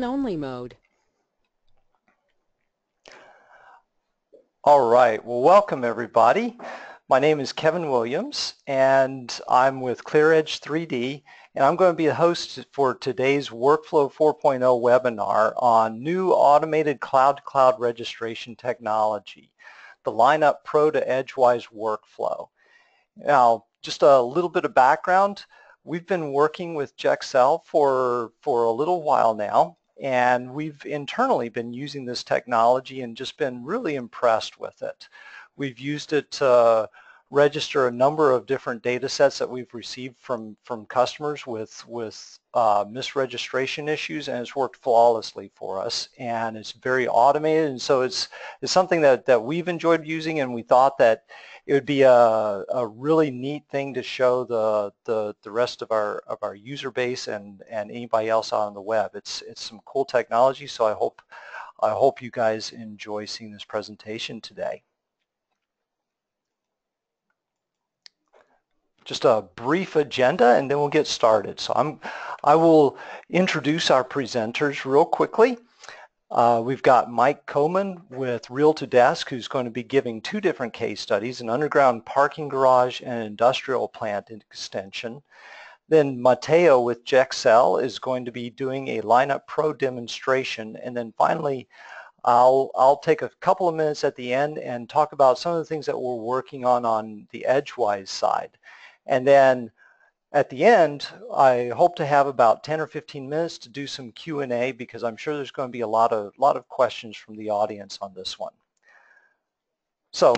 Only mode. All right, well, welcome everybody. My name is Kevin Williams and I'm with ClearEdge 3D, and I'm going to be the host for today's Workflow 4.0 webinar on new automated cloud-to-cloud registration technology, the LineUp Pro to EdgeWise workflow. Now, just a little bit of background. We've been working with Gexcel for a little while now, and we've internally been using this technology and just been really impressed with it. We've used it to register a number of different data sets that we've received from customers with misregistration issues, and it's worked flawlessly for us, and it's very automated, and so it's something that we've enjoyed using, and we thought that it would be a really neat thing to show the rest of our user base and anybody else out on the web. It's some cool technology, so I hope you guys enjoy seeing this presentation today. Just a brief agenda and then we'll get started. So I will introduce our presenters real quickly. We've got Mike Coman with Real2Desk, who's going to be giving two different case studies, an underground parking garage and an industrial plant extension. Then Mateo with Gexcel is going to be doing a LineUp Pro demonstration. And then finally, I'll take a couple of minutes at the end and talk about some of the things that we're working on the EdgeWise side. And then at the end, I hope to have about 10 or 15 minutes to do some Q&A, because I'm sure there's going to be a lot of questions from the audience on this one. So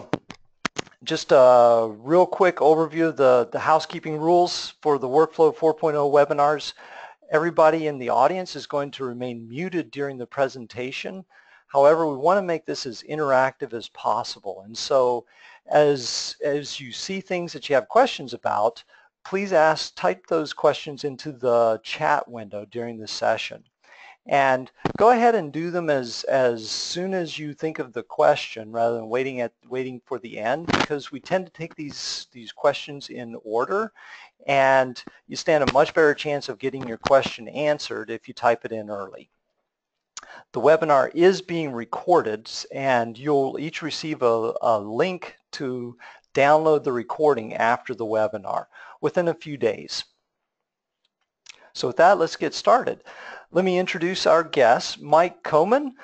just a real quick overview of the housekeeping rules for the Workflow 4.0 webinars. Everybody in the audience is going to remain muted during the presentation. However, we want to make this as interactive as possible. And so as you see things that you have questions about, please type those questions into the chat window during the session. And go ahead and do them as soon as you think of the question, rather than waiting for the end, because we tend to take these questions in order, and you stand a much better chance of getting your question answered if you type it in early. The webinar is being recorded, and you'll each receive a link to download the recording after the webinar within a few days. So with that, let's get started. Let me introduce our guest. Mike Coman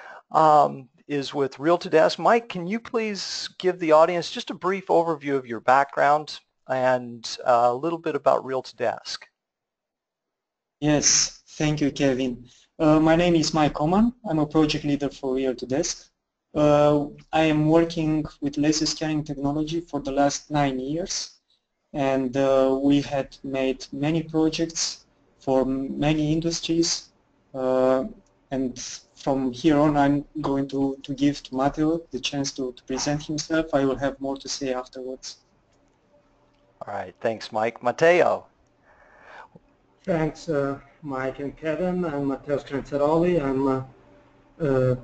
is with Real2Desk. Mike, can you please give the audience just a brief overview of your background and a little bit about Real2Desk? Yes, thank you, Kevin. My name is Mike Coman. I'm a project leader for Real2Desk. I am working with laser scanning technology for the last 9 years, and we had made many projects for many industries, and from here on I'm going to give to Mateo the chance to present himself. I will have more to say afterwards. All right, thanks Mike. Mateo. Thanks Mike and Kevin. I'm Mateo Scanzaroli. I'm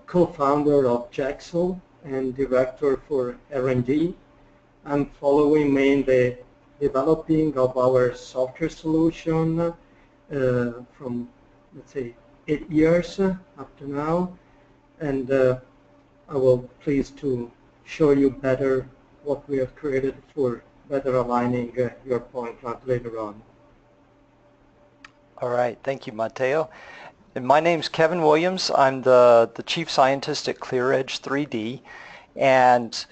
co-founder of Gexcel and director for R&D. I'm following mainly developing of our software solution from, let's say, 8 years up to now, and I will please to show you better what we have created for better aligning your point cloud later on. All right, thank you, Mateo. And my name's Kevin Williams. I'm the Chief Scientist at ClearEdge 3D, and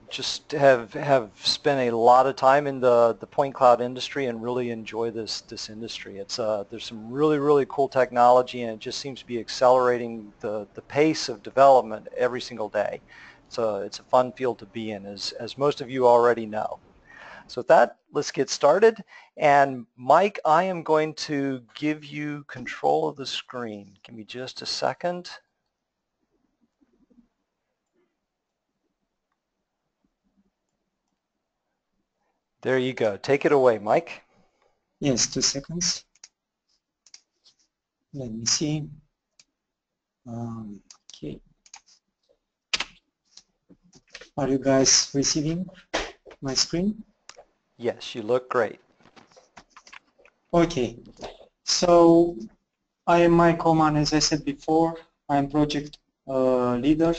just have spent a lot of time in the point cloud industry and really enjoy this industry. It's there's some really cool technology, and it just seems to be accelerating the pace of development every single day. So it's a fun field to be in, as most of you already know. So with that, let's get started. And Mike, I am going to give you control of the screen. Give me just a second. There you go. Take it away, Mike. Yes, 2 seconds. Let me see. Okay. Are you guys receiving my screen? Yes, you look great. Okay. So I am Mike Oman, as I said before. I am project leader,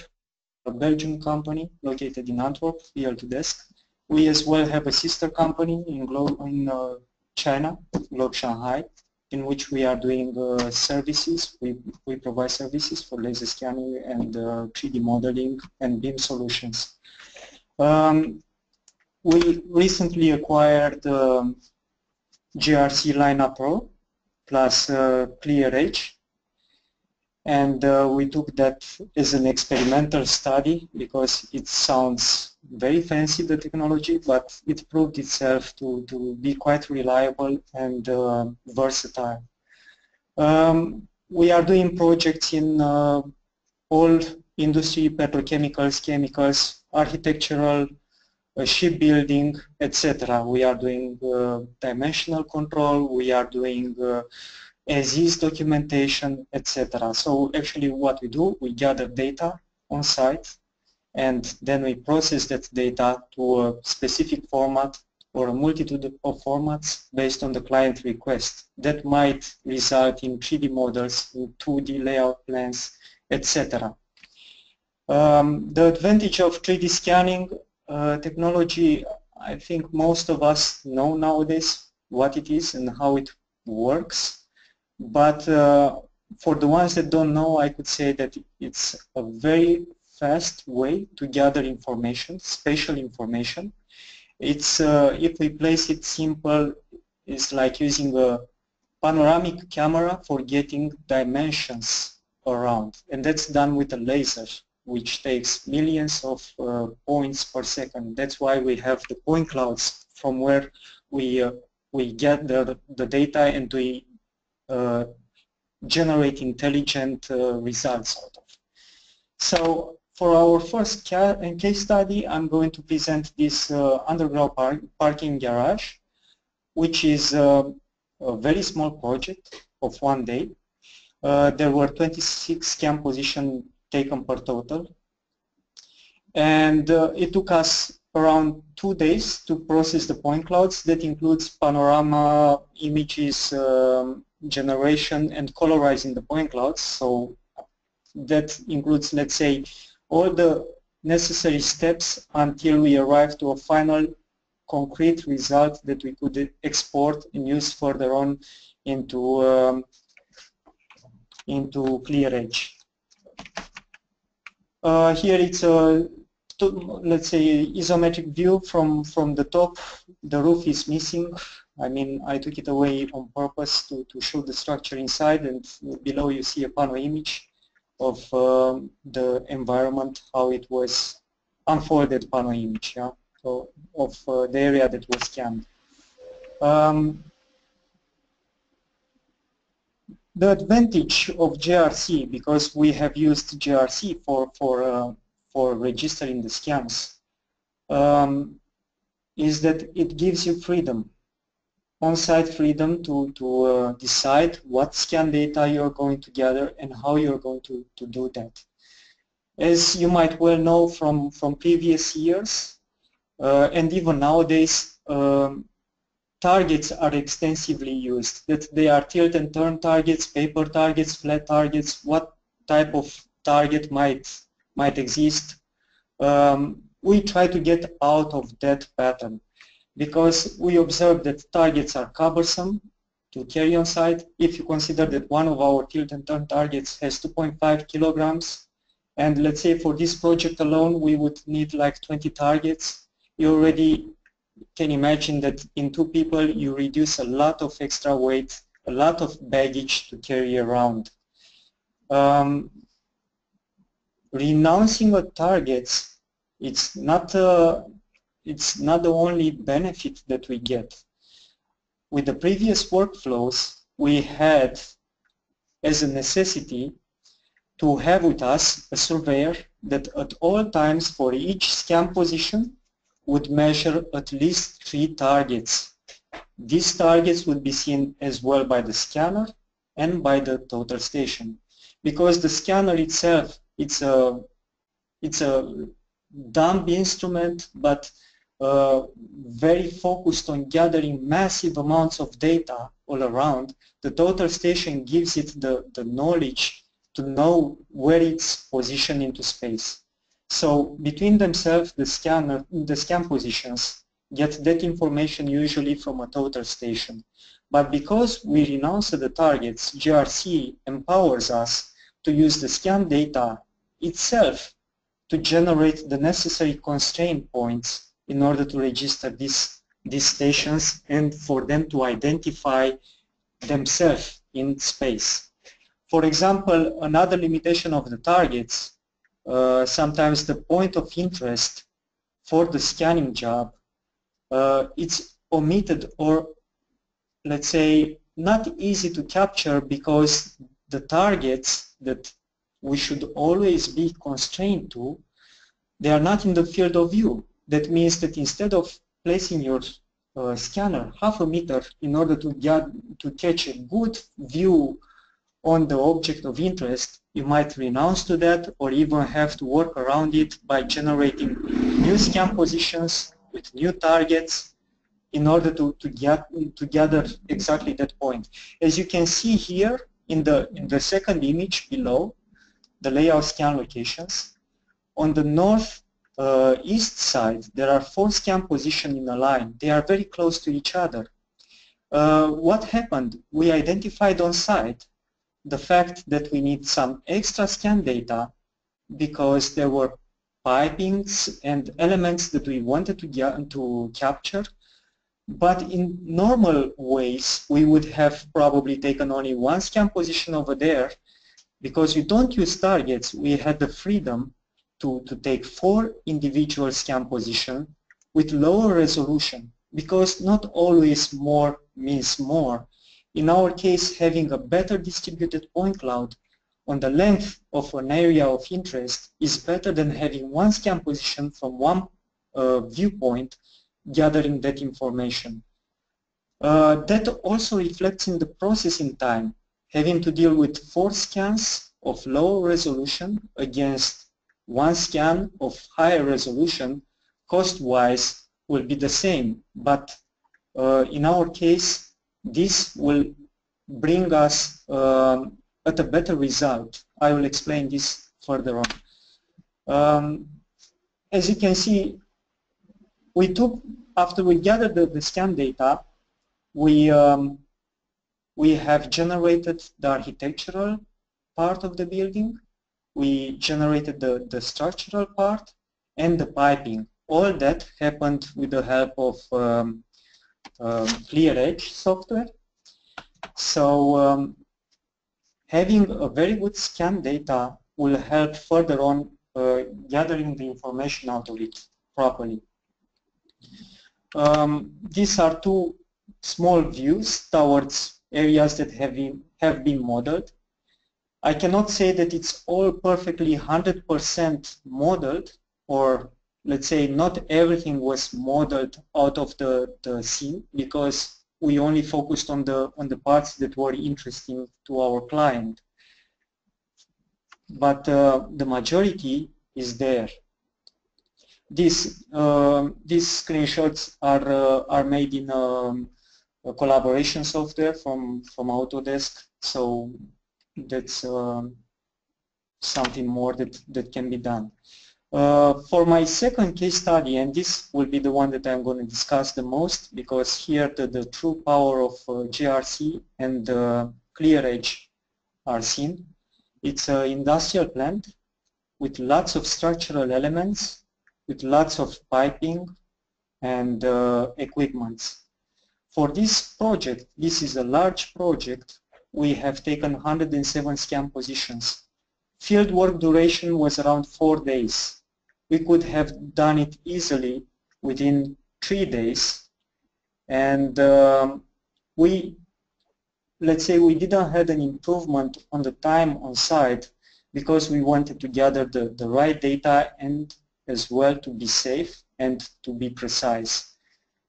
a Belgian company located in Antwerp, Real2Desk. We as well have a sister company in China, Globe Shanghai, in which we are doing services. We provide services for laser scanning and 3D modeling and BIM solutions. We recently acquired GRC LineUp Pro plus ClearEdge, and we took that as an experimental study because it sounds very fancy, the technology, but it proved itself to be quite reliable and versatile. We are doing projects in all industry, petrochemicals, chemicals, architectural, shipbuilding, etc. We are doing dimensional control, we are doing as-is documentation, etc. So actually what we do, we gather data on site and then we process that data to a specific format or a multitude of formats based on the client request. That might result in 3D models, in 2D layout plans, etc. The advantage of 3D scanning technology, I think most of us know nowadays what it is and how it works. But for the ones that don't know, I could say that it's a very fast way to gather information, spatial information. It's if we place it simple, it's like using a panoramic camera for getting dimensions around, and that's done with a laser, which takes millions of points per second. That's why we have the point clouds from where we get the data and we generate intelligent results out of. So for our first case study, I'm going to present this underground parking garage, which is a very small project of 1 day. There were 26 scan positions taken per total, and it took us around 2 days to process the point clouds. That includes panorama images generation and colorizing the point clouds. So that includes, let's say, all the necessary steps until we arrive to a final concrete result that we could export and use further on into ClearEdge. Here it's a, let's say, isometric view from the top. The roof is missing. I mean, I took it away on purpose to show the structure inside, and below you see a panel image of the environment, how it was unfolded panel image, yeah? So of the area that was scanned. The advantage of GRC, because we have used GRC for registering the scans, is that it gives you freedom, on-site freedom to decide what scan data you're going to gather and how you're going to do that. As you might well know from previous years, and even nowadays, targets are extensively used. That they are tilt and turn targets, paper targets, flat targets, what type of target might exist. We try to get out of that pattern because we observe that targets are cumbersome to carry on site. If you consider that one of our tilt and turn targets has 2.5 kilograms, and let's say for this project alone we would need like 20 targets, you already can imagine that in 2 people you reduce a lot of extra weight, a lot of baggage to carry around. Renouncing on targets, it's not the only benefit that we get. With the previous workflows, we had as a necessity to have with us a surveyor that at all times for each scan position would measure at least 3 targets. These targets would be seen as well by the scanner and by the total station. Because the scanner itself, it's a dumb instrument, but very focused on gathering massive amounts of data all around, the total station gives it the knowledge to know where it's positioned into space. So between themselves, the scan positions get that information usually from a total station. But because we renounce the targets, GRC empowers us to use the scan data itself to generate the necessary constraint points in order to register these stations and for them to identify themselves in space. For example, another limitation of the targets, sometimes the point of interest for the scanning job, it's omitted or, let's say, not easy to capture because the targets that we should always be constrained to, they are not in the field of view. That means that instead of placing your scanner half a meter in order to catch a good view on the object of interest, you might renounce to that or even have to work around it by generating new scan positions with new targets in order to gather exactly that point. As you can see here in the second image below, the layout scan locations, on the north east side, there are 4 scan positions in a line. They are very close to each other. What happened? We identified on site the fact that we need some extra scan data because there were pipings and elements that we wanted to capture. But in normal ways, we would have probably taken only 1 scan position over there. Because we don't use targets, we had the freedom to take 4 individual scan positions with lower resolution, because not always more means more. In our case, having a better distributed point cloud on the length of an area of interest is better than having 1 scan position from 1 viewpoint gathering that information. That also reflects in the processing time. Having to deal with 4 scans of low resolution against 1 scan of higher resolution, cost-wise will be the same. But in our case, this will bring us at a better result. I will explain this further on. As you can see, after we gathered the scan data, we have generated the architectural part of the building, we generated the structural part, and the piping. All that happened with the help of ClearEdge software. So having a very good scan data will help further on gathering the information out of it properly. These are 2 small views towards areas that have been modeled. I cannot say that it's all perfectly 100% modeled, or let's say not everything was modeled out of the scene, because we only focused on the parts that were interesting to our client. But the majority is there. These screenshots are made in a collaboration software from Autodesk, so that's something more that can be done. For my second case study, and this will be the one that I'm going to discuss the most, because here the true power of GRC and ClearEdge are seen. It's an industrial plant with lots of structural elements, with lots of piping and equipment. For this project, this is a large project, we have taken 107 scan positions. Field work duration was around 4 days. We could have done it easily within 3 days, and let's say we didn't have an improvement on the time on site because we wanted to gather the right data and as well to be safe and to be precise.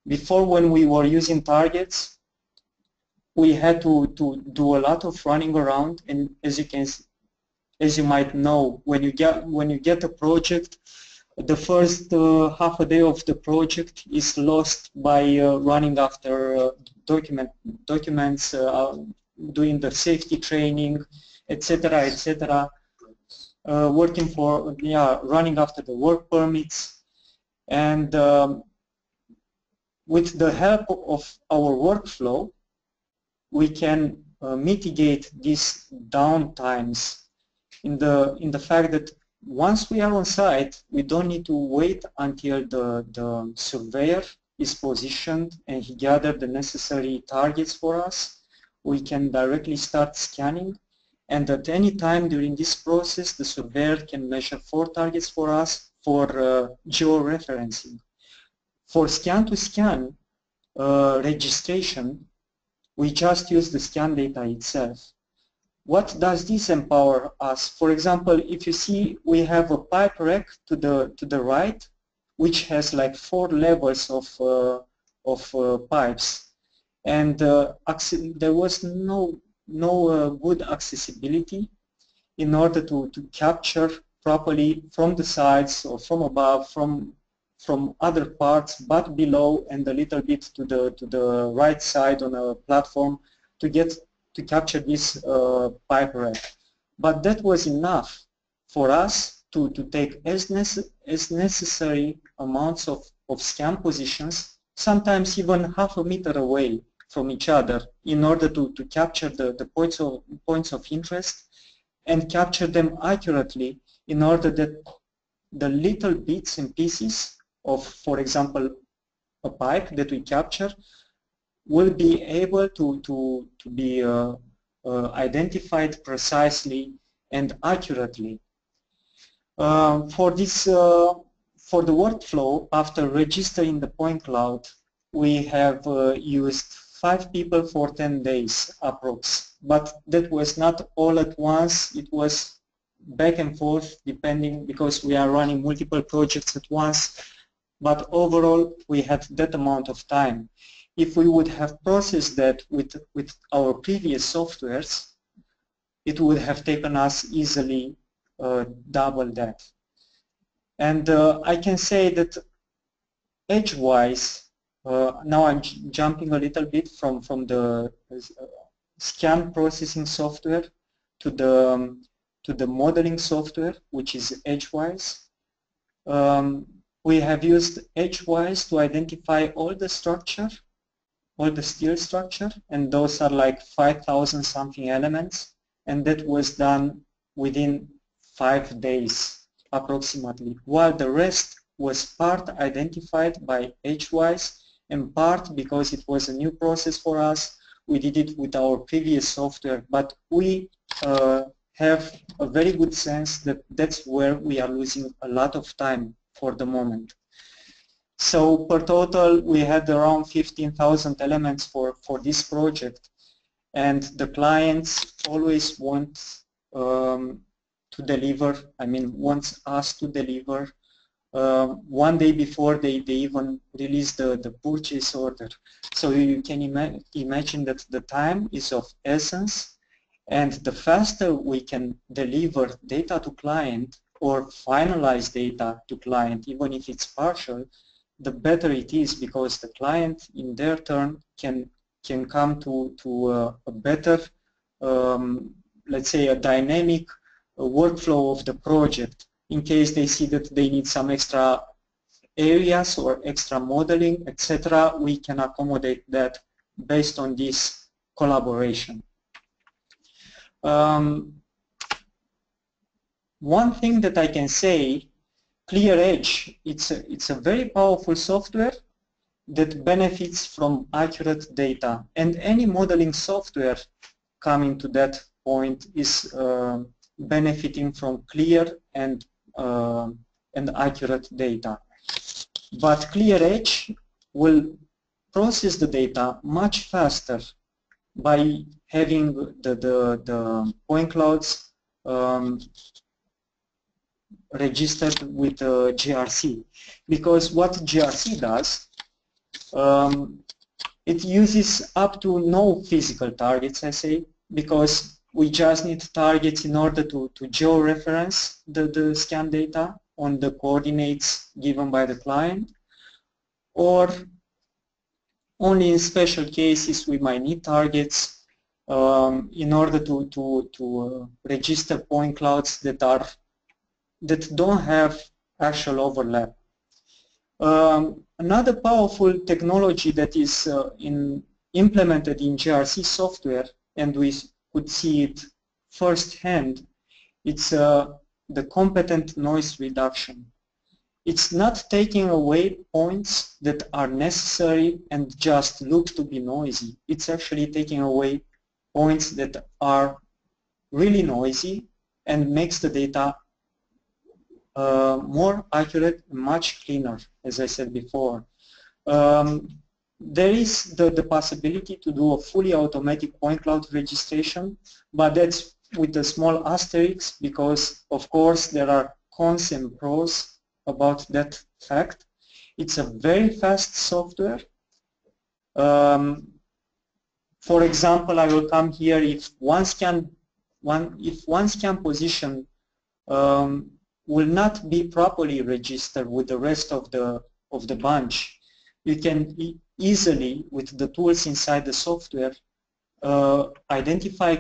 Before, when we were using targets, we had to do a lot of running around, and as you might know, when you get a project, The first half a day of the project is lost by running after documents, doing the safety training, etc., etc. Working for, running after the work permits, and with the help of our workflow, we can mitigate these downtimes in the fact that once we are on site, we don't need to wait until the surveyor is positioned and he gathered the necessary targets for us. We can directly start scanning, and at any time during this process, the surveyor can measure 4 targets for us for geo-referencing. For scan-to-scan registration, we just use the scan data itself. What does this empower us? For example, if you see, we have a pipe rack to the right, which has like 4 levels of pipes, and there was no good accessibility in order to capture properly from the sides or from above, from other parts, but below and a little bit to the right side on a platform to capture this pipe rack. But that was enough for us to take as necessary amounts of scan positions, sometimes even half a meter away from each other, in order to capture the points of interest and capture them accurately, in order that the little bits and pieces of, for example, a pipe that we capture will be able to be identified precisely and accurately. For the workflow, after registering the point cloud, we have used 5 people for 10 days approx. But that was not all at once. It was back and forth depending, because we are running multiple projects at once. But overall, we had that amount of time. If we would have processed that with our previous softwares, it would have taken us easily double that. And I can say that EdgeWise, now I'm jumping a little bit from the scan processing software to the modeling software, which is EdgeWise. We have used EdgeWise to identify all the structure, all the steel structure, and those are like 5,000 something elements, and that was done within 5 days approximately, while the rest was part identified by EdgeWise and part because it was a new process for us. We did it with our previous software, but we have a very good sense that that's where we are losing a lot of time for the moment. So per total, we had around 15,000 elements for this project, and the clients always want to deliver, wants us to deliver one day before they even release the purchase order. So you can imagine that the time is of essence, and the faster we can deliver data to client or finalize data to client, even if it's partial, the better it is, because the client in their turn can come to a better, let's say, a dynamic workflow of the project. In case they see that they need some extra areas or extra modeling, etc., we can accommodate that based on this collaboration. One thing that I can say, ClearEdge, it's a very powerful software that benefits from accurate data, and any modeling software coming to that point is benefiting from clear and accurate data. But ClearEdge will process the data much faster by having the point clouds registered with GRC, because what GRC does, it uses up to no physical targets, I say, because we just need targets in order to geo-reference the scan data, on the coordinates given by the client, or only in special cases we might need targets in order to register point clouds that don't have actual overlap. Another powerful technology that is implemented in GRC software, and we could see it firsthand, it's the competent noise reduction. It's not taking away points that are necessary and just look to be noisy. It's actually taking away points that are really noisy and makes the data more accurate and much cleaner, as I said before. There is the possibility to do a fully automatic point cloud registration, but that's with a small asterisk because, of course, there are cons and pros about that fact. It's a very fast software. For example, I will come here if one scan position will not be properly registered with the rest of the bunch, you can easily, with the tools inside the software, identify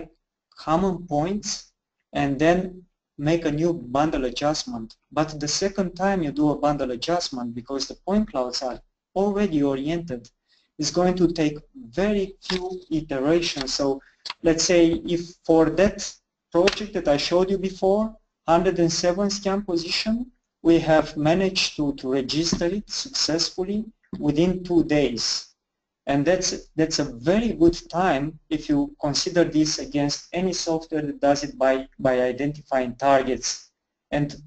common points and then make a new bundle adjustment. But the second time you do a bundle adjustment, because the point clouds are already oriented, is going to take very few iterations. So let's say if for that project that I showed you before, 107 scan position, we have managed to register it successfully within 2 days. And that's a very good time if you consider this against any software that does it by identifying targets. And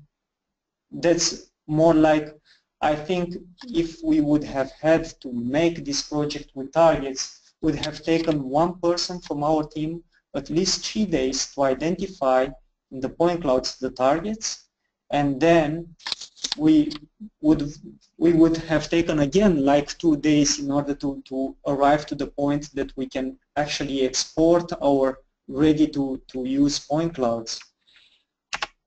that's more like, I think if we would have had to make this project with targets, would have taken one person from our team at least 3 days to identify in the point clouds the targets, and then we would have taken again like 2 days in order to arrive to the point that we can actually export our ready to use point clouds.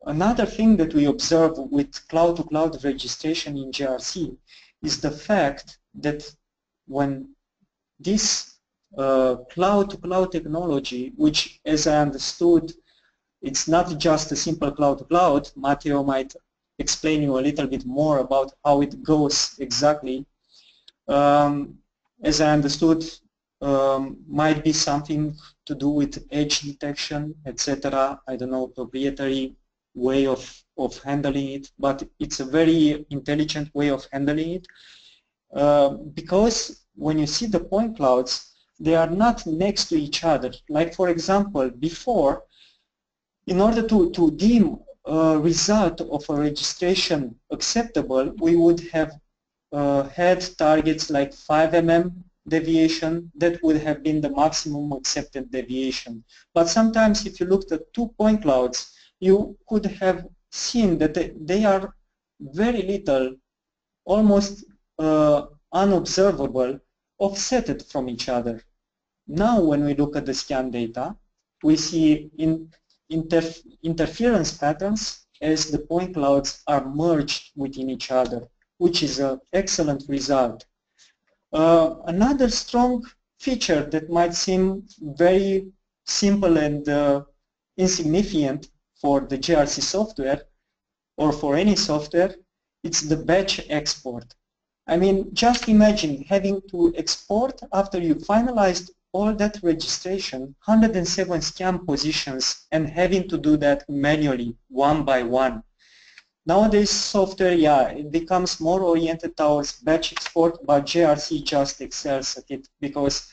Another thing that we observe with cloud-to-cloud registration in GRC is the fact that when this cloud-to-cloud technology, which as I understood, it's not just a simple cloud-to-cloud, Mateo might explain you a little bit more about how it goes exactly. As I understood, might be something to do with edge detection, etc. I don't know, proprietary way of handling it, but it's a very intelligent way of handling it because when you see the point clouds, they are not next to each other. Like for example, before, in order to deem a result of a registration acceptable, we would have had targets like 5 mm deviation. That would have been the maximum accepted deviation. But sometimes if you looked at 2 point clouds, you could have seen that they are very little, almost unobservable, offsetted from each other. Now when we look at the scan data, we see interference patterns as the point clouds are merged within each other, which is an excellent result. Another strong feature that might seem very simple and insignificant for the GRC software or for any software, it's the batch export. I mean, just imagine having to export after you finalized all that registration, 107 scan positions, and having to do that manually, one by one. Nowadays, software, yeah, it becomes more oriented towards batch export, but GRC just excels at it because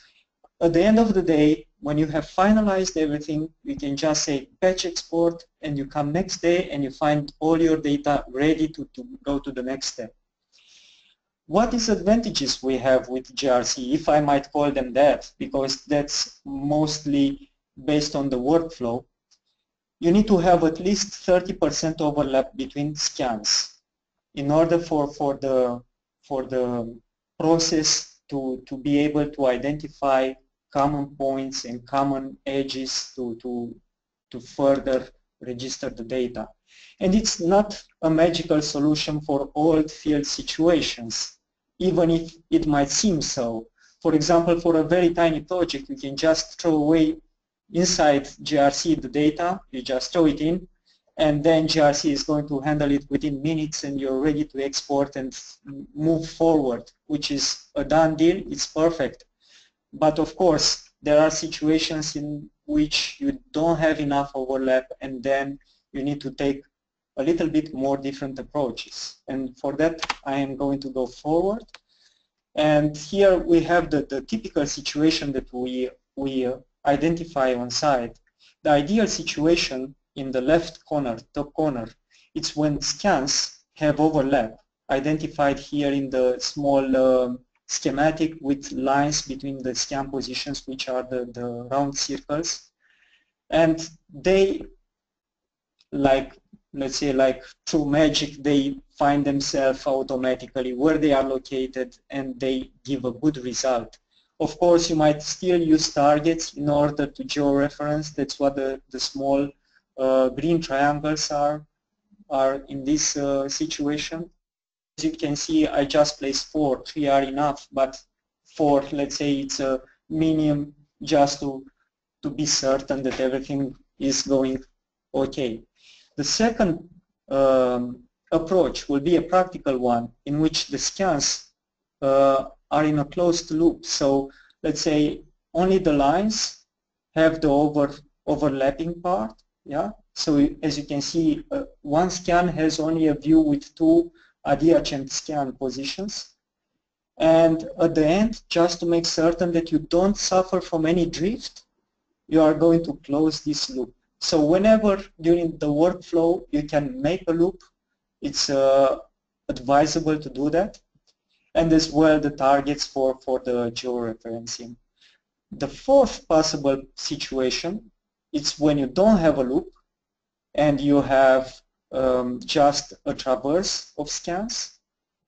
at the end of the day, when you have finalized everything, you can just say batch export, and you come next day and you find all your data ready to go to the next step. What disadvantages we have with GRC, if I might call them that, because that's mostly based on the workflow? You need to have at least 30% overlap between scans in order for the process to be able to identify common points and common edges to further register the data. And it's not a magical solution for all field situations, even if it might seem so. For example, for a very tiny project, you can just throw away inside GRC the data, you just throw it in, and then GRC is going to handle it within minutes and you're ready to export and move forward, which is a done deal, it's perfect. But of course, there are situations in which you don't have enough overlap and then you need to take a little bit more different approaches. And for that, I am going to go forward. And here we have the typical situation that we identify on site. The ideal situation in the left corner, top corner, it's when scans have overlap, identified here in the small schematic with lines between the scan positions, which are the round circles. And they, like, let's say, like through magic, they find themselves automatically where they are located and they give a good result. Of course, you might still use targets in order to georeference. That's what the small green triangles are in this situation. As you can see, I just placed 4. 3 are enough, but 4, let's say it's a minimum just to be certain that everything is going okay. The second approach will be a practical one in which the scans are in a closed loop. So let's say only the lines have the overlapping part. Yeah. So as you can see, one scan has only a view with 2 adjacent scan positions. And at the end, just to make certain that you don't suffer from any drift, you are going to close this loop. So whenever during the workflow you can make a loop, it's advisable to do that. And as well the targets for the georeferencing. The fourth possible situation is when you don't have a loop and you have just a traverse of scans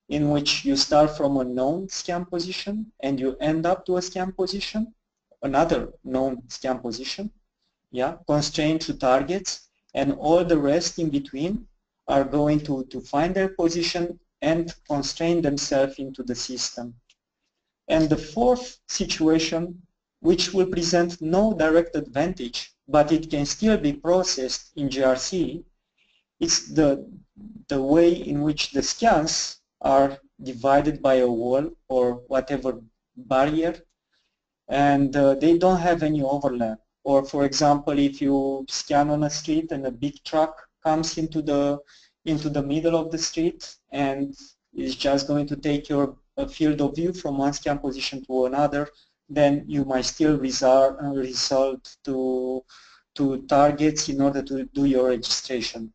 in which you start from a known scan position and you end up to a scan position, another known scan position, yeah, constrained to targets, and all the rest in between are going to find their position and constrain themselves into the system. And the fourth situation, which will present no direct advantage, but it can still be processed in GRC, it's the way in which the scans are divided by a wall or whatever barrier, and they don't have any overlap. Or for example, if you scan on a street and a big truck comes into the middle of the street and is just going to take your field of view from one scan position to another, then you might still result to targets in order to do your registration.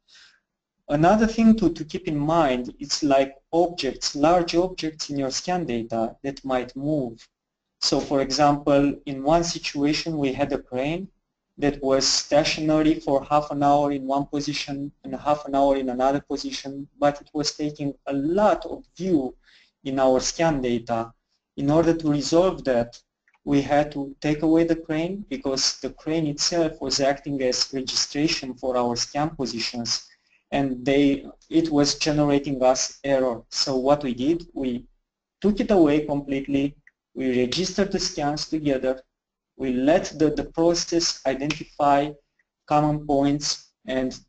Another thing to keep in mind, it's like objects, large objects in your scan data that might move. So for example, in one situation we had a crane that was stationary for half an hour in one position and half an hour in another position, but it was taking a lot of view in our scan data. In order to resolve that, we had to take away the crane because the crane itself was acting as registration for our scan positions, and it was generating us error. So what we did, we took it away completely, we registered the scans together, we let the process identify common points and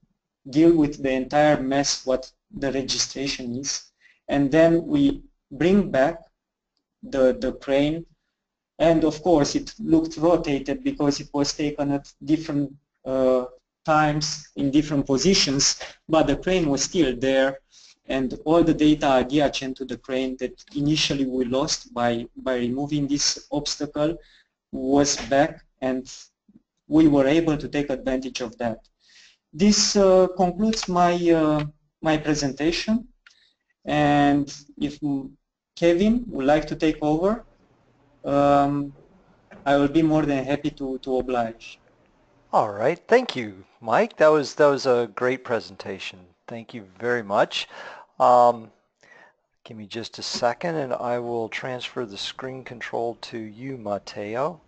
deal with the entire mess what the registration is, and then we bring back the crane, and of course it looked rotated because it was taken at different times in different positions, but the crane was still there, and all the data adjacent to the crane that initially we lost by removing this obstacle was back, and we were able to take advantage of that. This concludes my my presentation, and if Kevin would like to take over, I will be more than happy to oblige. All right, thank you, Mike. That was a great presentation. Thank you very much. Give me just a second and I will transfer the screen control to you, Mateo.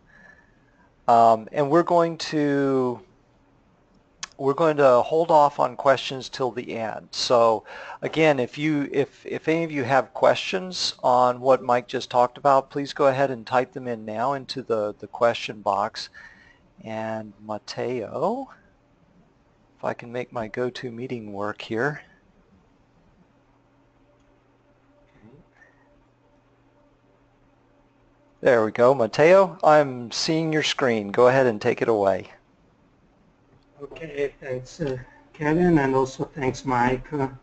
And we're going to we're going to hold off on questions till the end. So again, if any of you have questions on what Mike just talked about, please go ahead and type them in now into the question box. And Mateo, if I can make my GoToMeeting work here. There we go. Mateo, I'm seeing your screen. Go ahead and take it away. Okay, thanks Kevin, and also thanks Mike for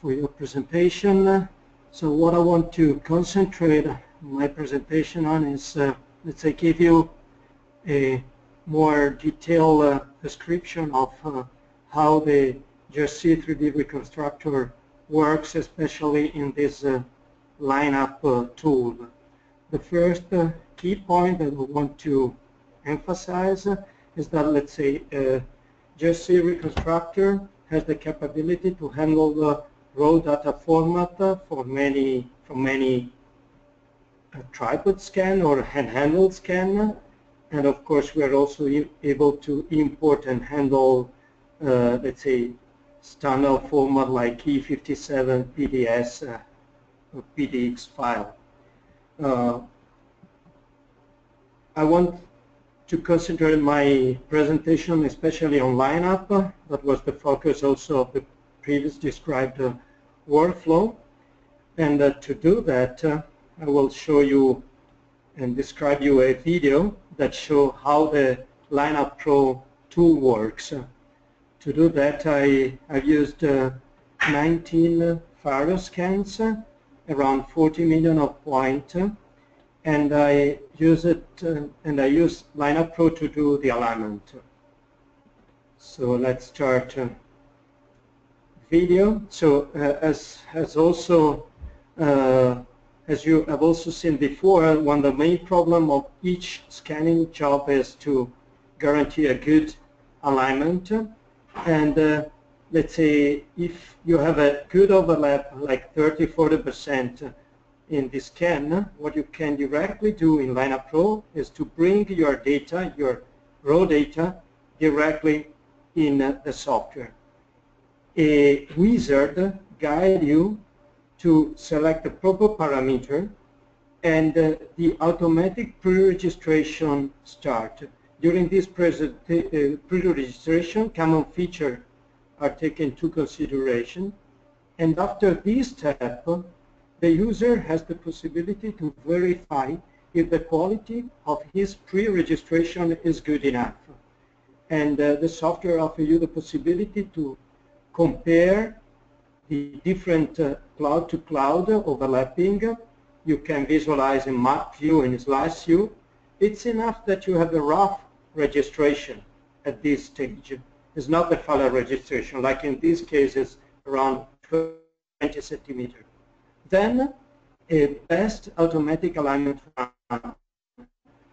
your presentation. So what I want to concentrate my presentation on is, let's say, give you a more detailed description of how the Jersey 3D reconstructor works, especially in this LineUp tool. The first key point that we want to emphasize is that, let's say, Jersey reconstructor has the capability to handle the raw data format from many tripod scan or handheld scan, and of course we are also able to import and handle, let's say, standard format like E57, PDS, or PDX file. I want to concentrate my presentation especially on LineUp. That was the focus also of the previous described workflow. And to do that, I will show you and describe you a video that shows how the LineUp Pro tool works. To do that, I've used 19 Faro scans, around 40 million of points, and I use LineUp Pro to do the alignment. So let's start video. So as you have also seen before, one of the main problems of each scanning job is to guarantee a good alignment. And let's say if you have a good overlap, like 30–40% in the scan, what you can directly do in LineUp Pro is to bring your data, your raw data, directly in the software. A wizard guides you to select the proper parameter, and the automatic pre-registration start. During this pre-registration, common features are taken into consideration, and after this step, the user has the possibility to verify if the quality of his pre-registration is good enough. And the software offers you the possibility to compare the different cloud-to-cloud overlapping. You can visualize in map view and slice view. It's enough that you have a rough registration at this stage. It's not the final registration, like in these cases, around 20 centimeters. Then a best automatic alignment run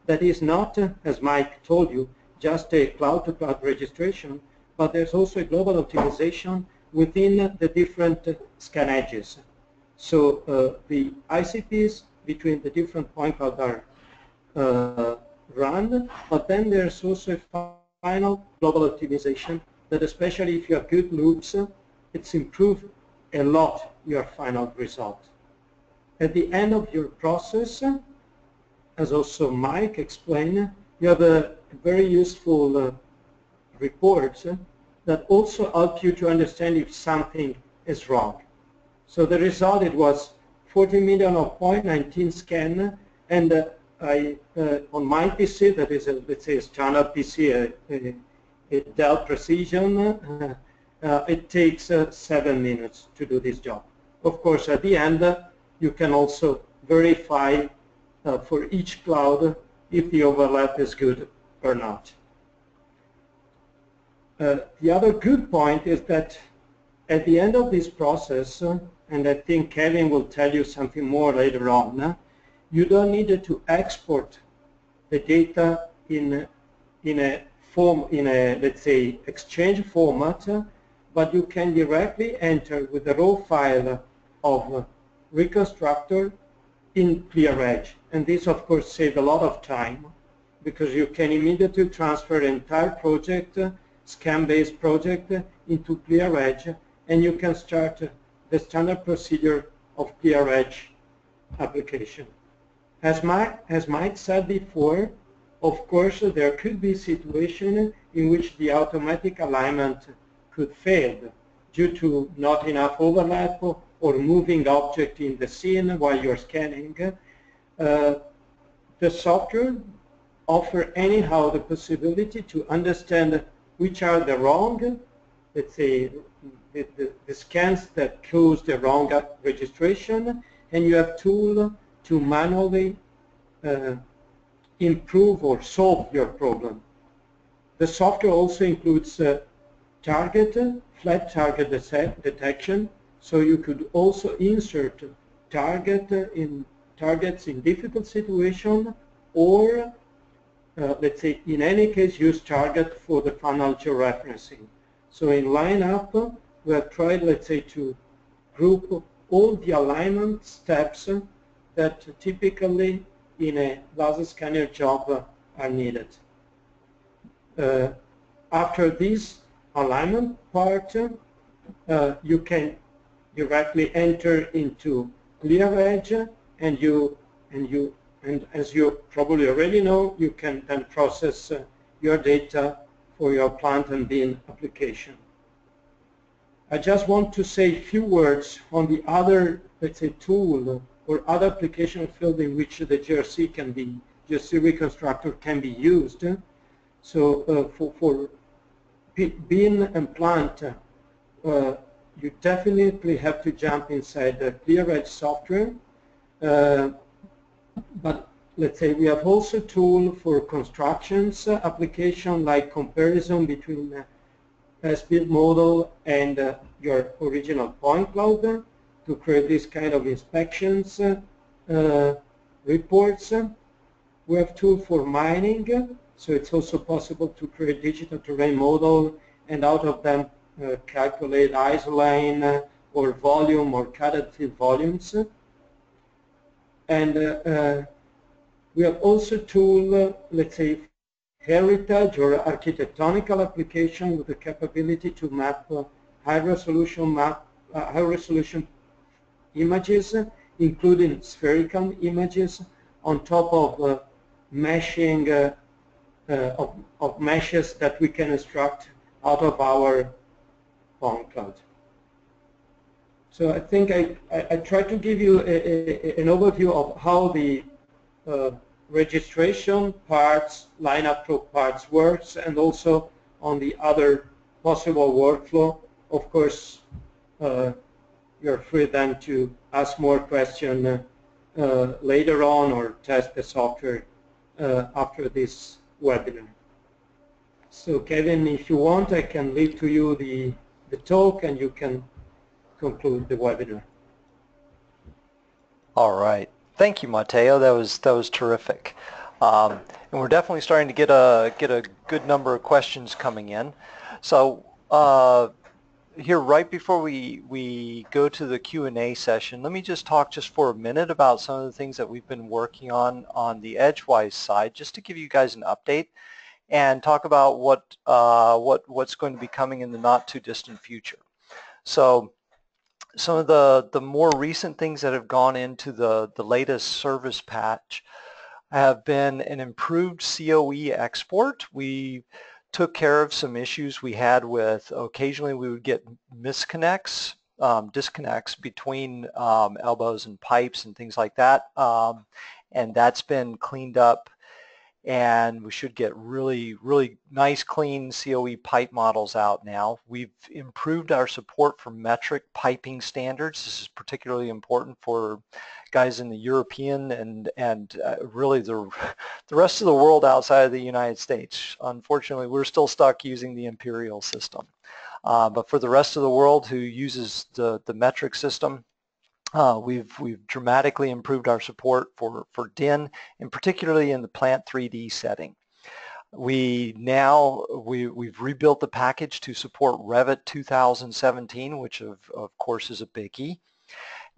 that is not, as Mike told you, just a cloud-to-cloud registration, but there's also a global optimization within the different scan edges. So the ICPs between the different point clouds are run, but then there's also a final global optimization that, especially if you have good loops, it's improved a lot your final result. At the end of your process, as also Mike explained, you have a very useful reports that also help you to understand if something is wrong. So the result, it was 40 million of point, 19 scan, and on my PC, that is let's say a standard PC, a Dell Precision, it takes 7 minutes to do this job. Of course, at the end, you can also verify for each cloud if the overlap is good or not. The other good point is that at the end of this process, and I think Kevin will tell you something more later on, you don't need to export the data in a let's say exchange format, but you can directly enter with the raw file of reconstructor in ClearEdge, and this of course saves a lot of time because you can immediately transfer the entire project, scan-based project into ClearEdge, and you can start the standard procedure of ClearEdge application. As Mike said before, of course, there could be situations in which the automatic alignment could fail due to not enough overlap or moving object in the scene while you're scanning. The software offers anyhow the possibility to understand which are the wrong, let's say, the scans that cause the wrong registration, and you have tools to manually improve or solve your problem. The software also includes flat target detection, so you could also insert targets in difficult situations, or let's say in any case use target for the funnel georeferencing. So in LineUp we have tried, let's say, to group all the alignment steps that typically in a laser scanner job are needed. After this alignment part, you can directly enter into ClearEdge, and as you probably already know, you can then process your data for your plant and bin application. I just want to say a few words on the other, let's say, tool or other application field in which the GRC reconstructor can be used. So for bin and plant, you definitely have to jump inside the ClearEdge software. But let's say we have also tool for constructions application, like comparison between as-built model and your original point cloud to create this kind of inspections reports. We have tool for mining, so it's also possible to create digital terrain model and out of them calculate isoline or volume or cadative volumes. And we have also tool, let's say, heritage or architectonical application with the capability to map high-resolution images, including spherical images, on top of meshing of meshes that we can extract out of our point cloud. So I think I tried to give you an overview of how the registration parts, LineUp Pro parts works, and also on the other possible workflow. Of course, you're free then to ask more questions later on or test the software after this webinar. So Kevin, if you want, I can leave to you the talk and you can conclude the webinar. All right. Thank you, Mateo. That was terrific. And we're definitely starting to get a good number of questions coming in. So here, right before we go to the Q&A session, let me just talk just for a minute about some of the things that we've been working on the EdgeWise side, just to give you guys an update and talk about what's going to be coming in the not too distant future. So some of the more recent things that have gone into the latest service patch have been an improved COE export. We took care of some issues we had with occasionally we would get disconnects between elbows and pipes and things like that, and that's been cleaned up, and we should get really nice clean COE pipe models out now. We've improved our support for metric piping standards. This is particularly important for guys in the European and really the rest of the world outside of the United States. Unfortunately, we're still stuck using the imperial system. But for the rest of the world who uses the metric system, we've dramatically improved our support for DIN, and particularly in the plant 3D setting. We've rebuilt the package to support Revit 2017, which of course is a biggie,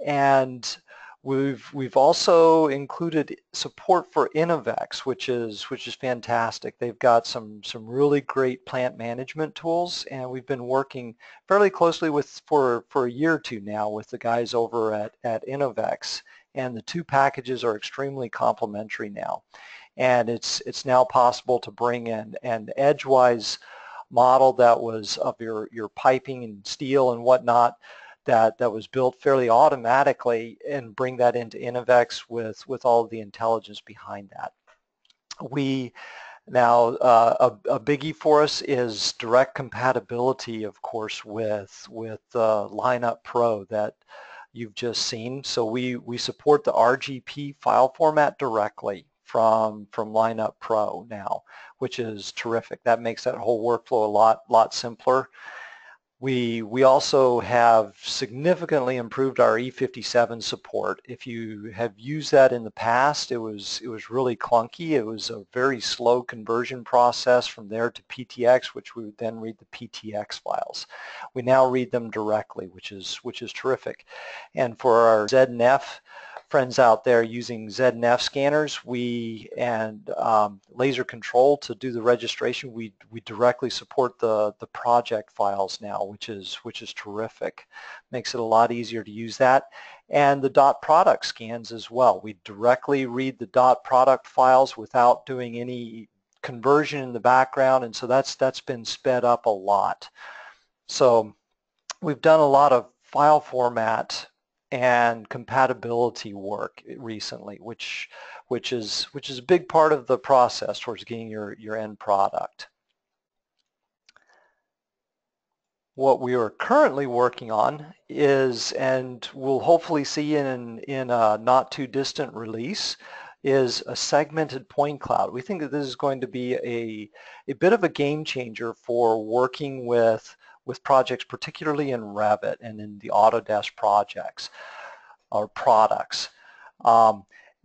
and We've also included support for Innovex, which is fantastic. They've got some really great plant management tools, and we've been working fairly closely with for a year or two now with the guys over at Innovex, and the two packages are extremely complementary now. And it's now possible to bring in an EdgeWise model that was of your piping and steel and whatnot that was built fairly automatically and bring that into Innovex with all of the intelligence behind that. Now, a biggie for us is direct compatibility, of course, with LineUp Pro that you've just seen. So we support the RGP file format directly from LineUp Pro now, which is terrific. That makes that whole workflow a lot simpler. We also have significantly improved our E57 support. If you have used that in the past, it was really clunky. It was a very slow conversion process from there to PTX, which we would then read the PTX files. We now read them directly, which is terrific. And for our ZNF friends out there using ZNF scanners, and laser control to do the registration, we directly support the project files now, which is terrific. Makes it a lot easier to use that. And the dot product scans as well. We directly read the dot product files without doing any conversion in the background, and so that's been sped up a lot. So we've done a lot of file format and compatibility work recently, which is a big part of the process towards getting your end product. What we are currently working on is, and we'll hopefully see in a not too distant release, is a segmented point cloud. We think that this is going to be a bit of a game changer for working with projects, particularly in Revit and in the Autodesk projects or products.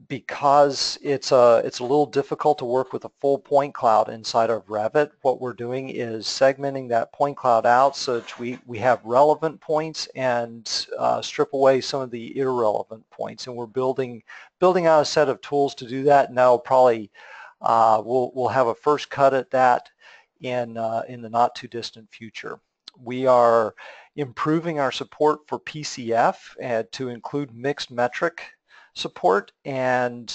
Because it's a little difficult to work with a full point cloud inside of Revit, what we're doing is segmenting that point cloud out so that we have relevant points and strip away some of the irrelevant points. And we're building out a set of tools to do that. And that'll probably we'll have a first cut at that in the not too distant future. We are improving our support for PCF to include mixed metric support, and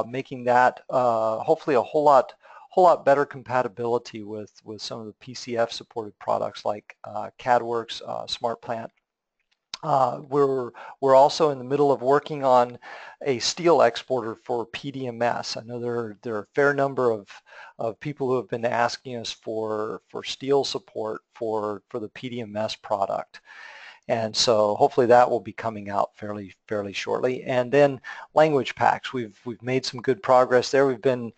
making that hopefully a whole lot better compatibility with some of the PCF supported products like CADWorks, SmartPlant. We're also in the middle of working on a steel exporter for PDMS. I know there are a fair number of people who have been asking us for steel support for the PMMS product. And so hopefully that will be coming out fairly shortly. And then language packs. We've made some good progress there. We've been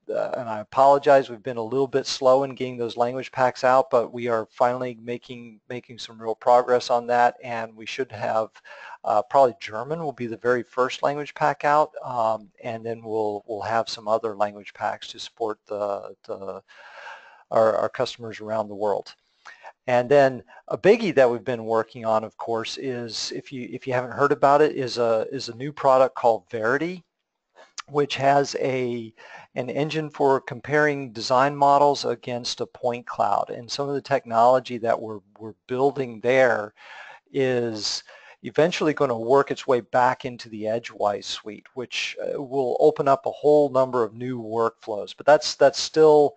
and I apologize, we've been a little bit slow in getting those language packs out, but we are finally making some real progress on that, and we should have probably German will be the very first language pack out, and then we'll have some other language packs to support our customers around the world. And then a biggie that we've been working on, of course, is if you haven't heard about it, is a new product called Verity, which has an engine for comparing design models against a point cloud. And some of the technology that we're building there is eventually going to work its way back into the EdgeWise suite, which will open up a whole number of new workflows. But that's still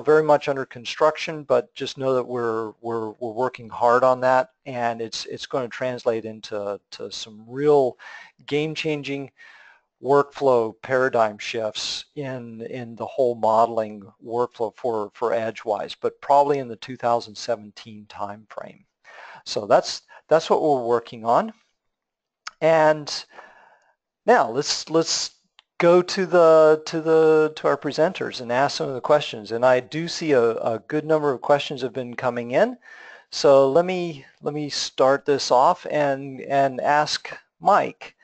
very much under construction, but just know that we're working hard on that, and it's going to translate into some real game-changing workflow paradigm shifts in the whole modeling workflow for EdgeWise, but probably in the 2017 time frame. So that's what we're working on. And now let's go to our presenters and ask some of the questions. And I do see a good number of questions have been coming in. So let me start this off and ask Mike.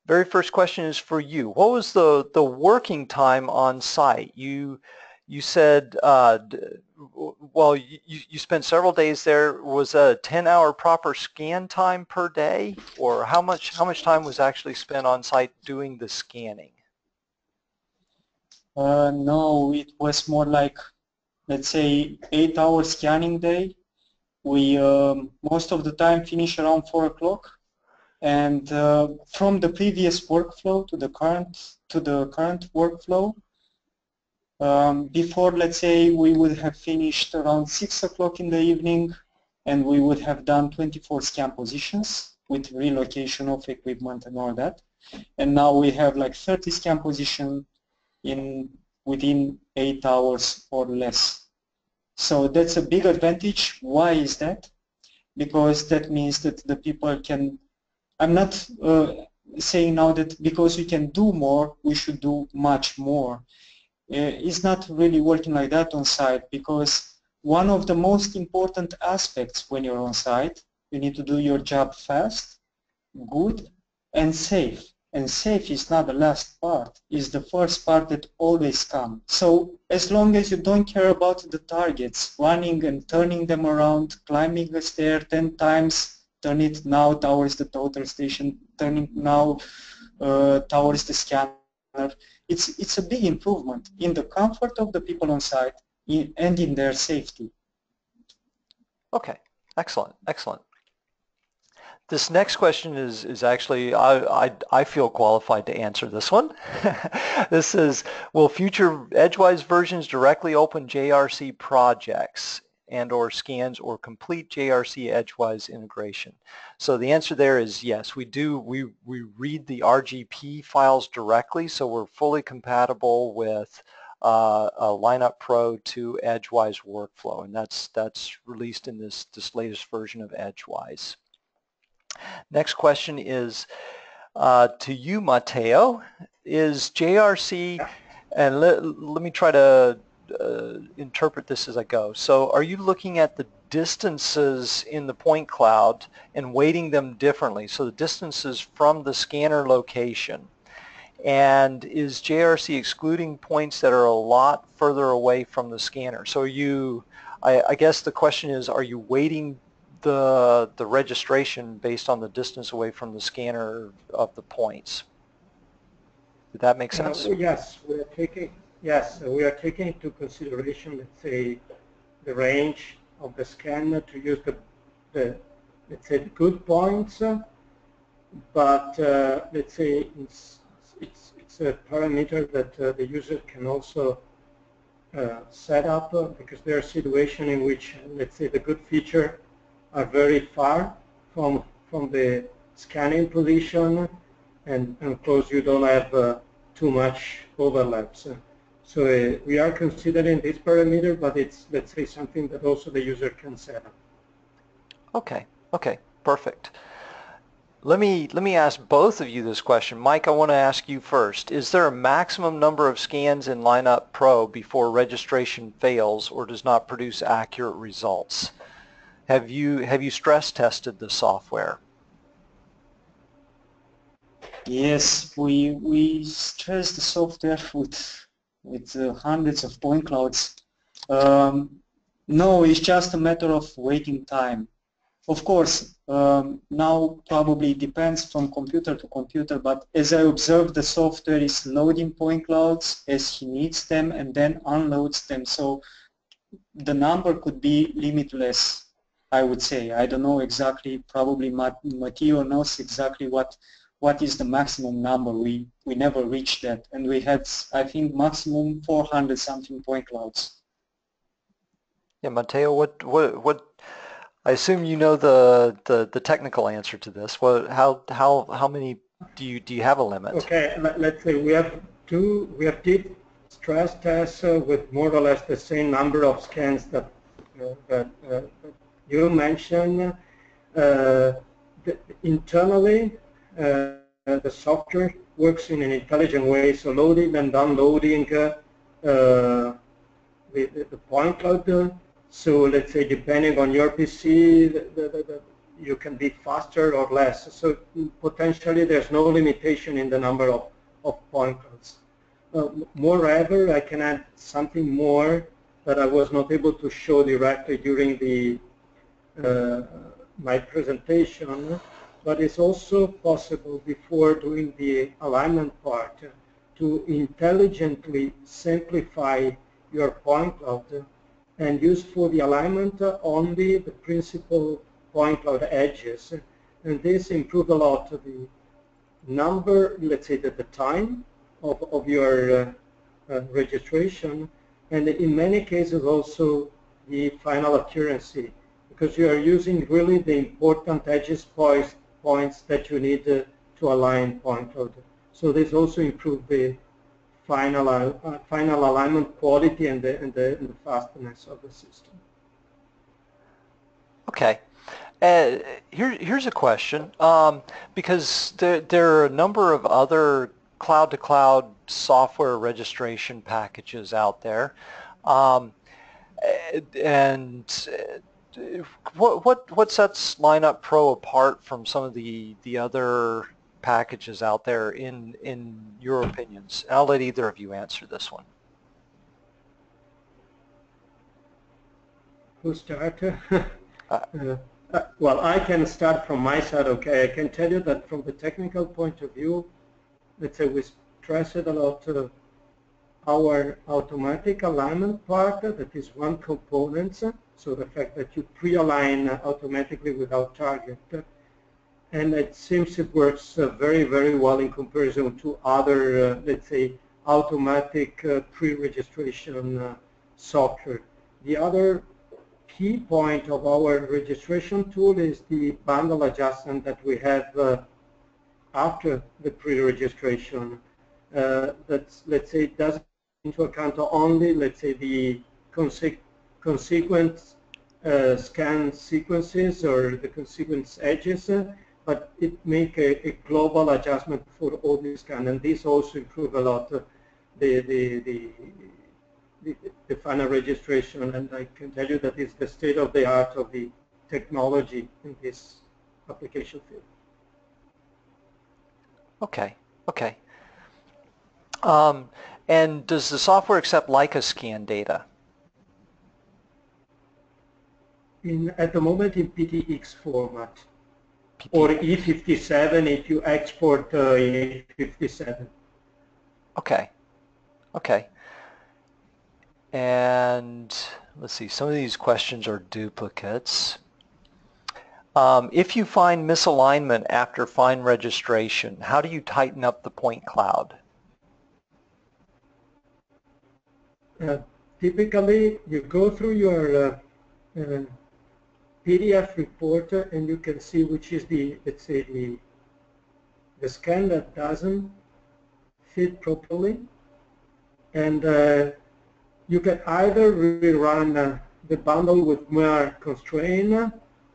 Very first question is for you. What was the working time on site? You said well, you spent several days there. Was a 10-hour proper scan time per day, or how much time was actually spent on site doing the scanning? No, it was more like, let's say, 8-hour scanning day. We most of the time finish around 4 o'clock, and from the previous workflow to the current workflow, before, let's say, we would have finished around 6 o'clock in the evening, and we would have done 24 scan positions with relocation of equipment and all that. And now we have like 30 scan positions within 8 hours or less. So that's a big advantage. Why is that? Because that means that the people can, I'm not saying now that because we can do more, we should do much more. It's not really working like that on site, because one of the most important aspects when you're on site, you need to do your job fast, good, and safe. And safe is not the last part, it's the first part that always comes. So as long as you don't care about the targets, running and turning them around, climbing a stair 10 times, turn it now towards the total station, turning now towards the scanner, it's a big improvement in the comfort of the people on site and in their safety. Okay, excellent, excellent. This next question is actually, I feel qualified to answer this one. This is, will future EdgeWise versions directly open JRC projects and or scans or complete JRC EdgeWise integration? So the answer there is yes, we do. We read the RGP files directly, so we're fully compatible with a LineUp Pro to EdgeWise workflow, and that's released in this latest version of EdgeWise. Next question is to you, Mateo. Is JRC, and let me try to interpret this as I go. So are you looking at the distances in the point cloud and weighting them differently? So the distances from the scanner location. And is JRC excluding points that are a lot further away from the scanner? So are you, I guess the question is, are you weighting the registration based on the distance away from the scanner of the points? Did that make sense? Yes, we are taking into consideration, let's say, the range of the scanner to use the let's say the good points, but let's say it's a parameter that the user can also set up because there are situations in which, let's say, the good feature are very far from the scanning position, and of course you don't have too much overlaps. So we are considering this parameter, but it's, let's say, something that also the user can set up. Okay, okay, perfect. Let me ask both of you this question. Mike, I want to ask you first. Is there a maximum number of scans in LineUp Pro before registration fails or does not produce accurate results? Have you stress tested the software? Yes, we stress the software with hundreds of point clouds. No, it's just a matter of waiting time. Of course, now probably depends from computer to computer, but as I observed, the software is loading point clouds as he needs them and then unloads them. So the number could be limitless, I would say. I don't know exactly, probably Mateo knows exactly what is the maximum number. We never reached that, and we had, I think, maximum 400 something point clouds. Yeah, Mateo, what I assume you know the technical answer to this. How many do you have a limit? Okay, let's say we have did stress tests with more or less the same number of scans that you mentioned. Internally, the software works in an intelligent way, so loading and downloading the point cloud. So let's say depending on your PC, you can be faster or less. So potentially there's no limitation in the number of point clouds. Moreover, I can add something more. that I was not able to show directly during the my presentation, but it's also possible before doing the alignment part to intelligently simplify your point cloud and use for the alignment only the principal point cloud edges. And this improves a lot the number, let's say that the time of your registration, and in many cases also the final accuracy, because you are using really the important edges points that you need to align point cloud. So this also improves the final alignment quality and the fastness of the system. Okay. Here's a question, because there are a number of other cloud-to-cloud software registration packages out there, and what sets LineUp Pro apart from some of the other packages out there in your opinions? I'll let either of you answer this one. Who start? Well, I can start from my side, okay. I can tell you that from the technical point of view, let's say we stressed a lot our automatic alignment part, that is one component, so the fact that you pre-align automatically without target. And it seems it works very, very well in comparison to other, let's say, automatic pre-registration software. The other key point of our registration tool is the bundle adjustment that we have after the pre-registration. That's, let's say, doesn't take into account only, let's say, the consequent scan sequences or the consequence edges, but it makes a global adjustment for all the scan, and this also improves a lot the final registration, and I can tell you that it's the state of the art of the technology in this application field. Okay, okay. And does the software accept Leica scan data? At the moment in PTX format, or E57 if you export in E57. Okay, okay. And let's see, some of these questions are duplicates. If you find misalignment after fine registration, how do you tighten up the point cloud? Typically, you go through your PDF report and you can see which is the, let's say, the scan that doesn't fit properly, and you can either rerun the bundle with more constraint,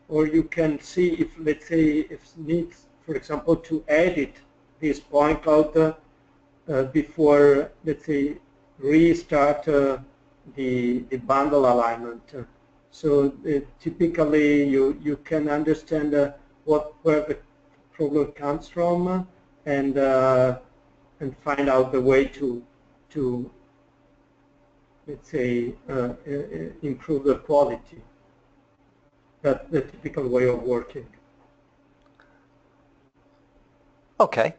or you can see if, let's say, if needs, for example, to edit this point cloud before, let's say, restart the bundle alignment. So typically you can understand where the problem comes from, and find out the way to let's say improve the quality. That's the typical way of working. Okay.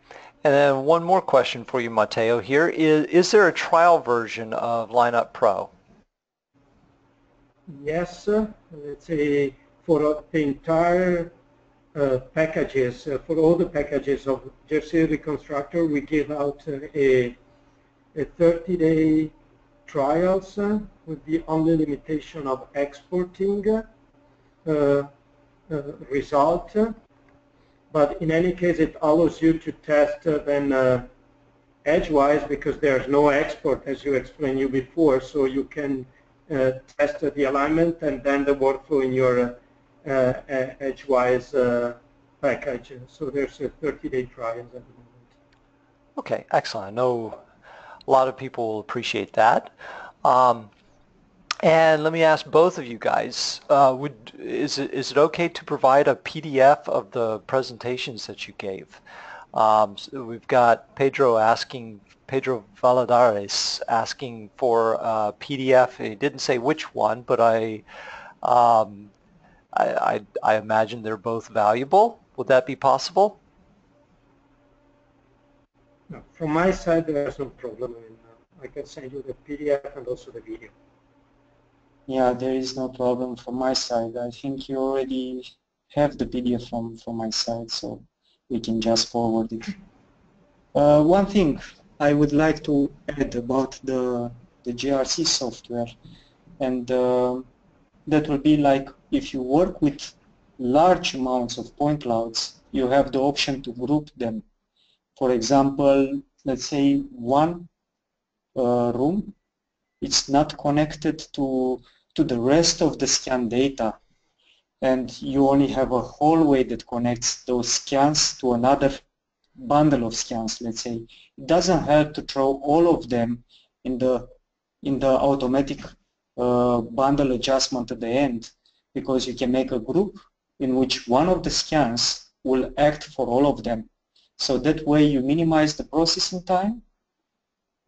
And then one more question for you, Mateo, here. Is there a trial version of LineUp Pro? Yes, let's say for the entire packages, for all the packages of Gexcel Reconstructor, we give out a 30-day trials with the only limitation of exporting result. But in any case, it allows you to test then EdgeWise, because there's no export, as you explained you before, so you can test the alignment and then the workflow in your EdgeWise package. So there's a 30-day trial at the moment. Okay, excellent. I know a lot of people will appreciate that. And let me ask both of you guys, is it okay to provide a PDF of the presentations that you gave? So we've got Pedro Valadares asking for a PDF. He didn't say which one, but I imagine they're both valuable. Would that be possible? No, from my side, there's no problem. I can send you the PDF and also the video. Yeah, there is no problem from my side. I think you already have the PDF from my side, so we can just forward it. One thing I would like to add about the GRC software, and that will be like if you work with large amounts of point clouds, you have the option to group them. For example, let's say one room, it's not connected to the rest of the scan data, and you only have a hallway that connects those scans to another bundle of scans, let's say. It doesn't help to throw all of them in the automatic bundle adjustment at the end, because you can make a group in which one of the scans will act for all of them. So that way you minimize the processing time,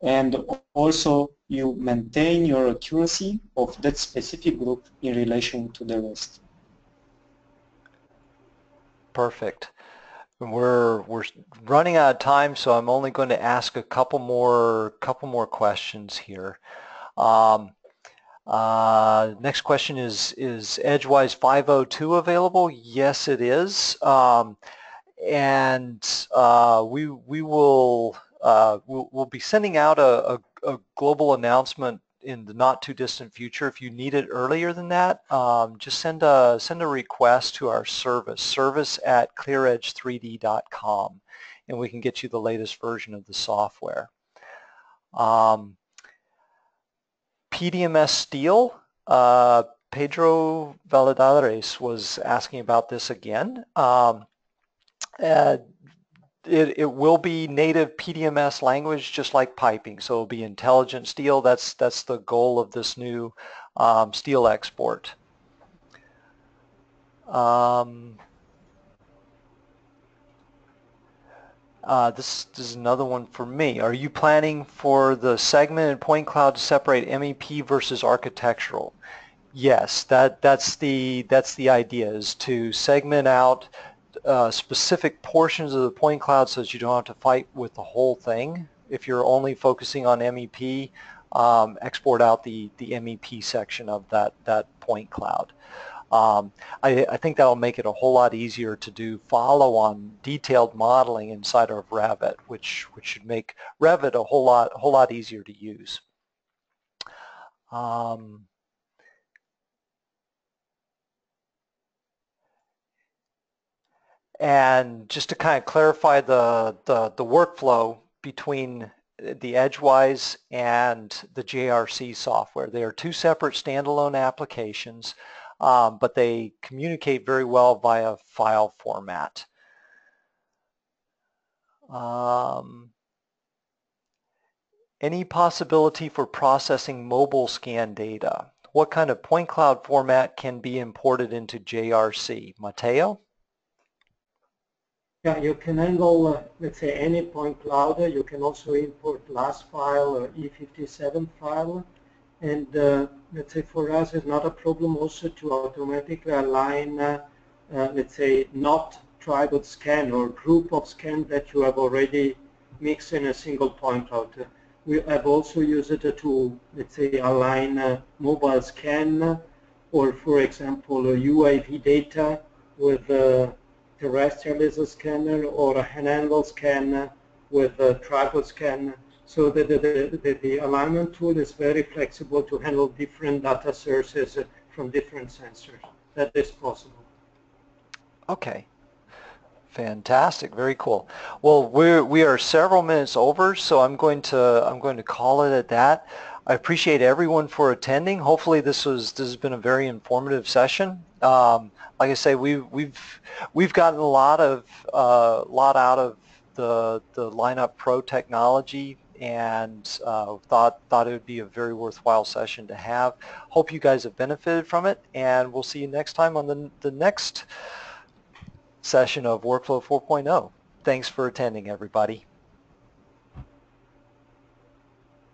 and also you maintain your accuracy of that specific group in relation to the rest. Perfect. We're running out of time, so I'm only going to ask a couple more questions here. Next question is EdgeWise 502 available? Yes, it is. We'll be sending out a global announcement in the not too distant future. If you need it earlier than that, just send a request to our service@clearedge3d.com, and we can get you the latest version of the software. PMMS Steel, Pedro Valadares was asking about this again. It will be native PMMS language, just like piping, so it'll be intelligent steel. That's the goal of this new steel export. This is another one for me. Are you planning for the segment and point cloud to separate MEP versus architectural? Yes, that's the idea, is to segment out specific portions of the point cloud so that you don't have to fight with the whole thing. If you're only focusing on MEP, export out the MEP section of that point cloud. I think that'll make it a whole lot easier to do follow-on detailed modeling inside of Revit, which should make Revit a whole lot easier to use. And just to kind of clarify the workflow between the EdgeWise and the JRC software, they are two separate standalone applications, but they communicate very well via file format. Any possibility for processing mobile scan data? What kind of point cloud format can be imported into JRC? Mateo? Yeah, you can handle, let's say, any point cloud. You can also import LAS file or E57 file. And let's say for us, it's not a problem also to automatically align, let's say, not tribal scan or group of scans that you have already mixed in a single point cloud. We have also used it to, let's say, align mobile scan or, for example, UAV data with terrestrial laser scanner or a hand-handled scanner with a tribal scanner, so that the alignment tool is very flexible to handle different data sources from different sensors. That is possible. Okay. Fantastic, very cool. Well, we are several minutes over, so I'm going to call it at that. I appreciate everyone for attending. Hopefully this has been a very informative session. Like I say, we've gotten a lot out of the LineUp Pro technology, and thought it would be a very worthwhile session to have. Hope you guys have benefited from it, and we'll see you next time on the next session of Workflow 4.0. Thanks for attending, everybody.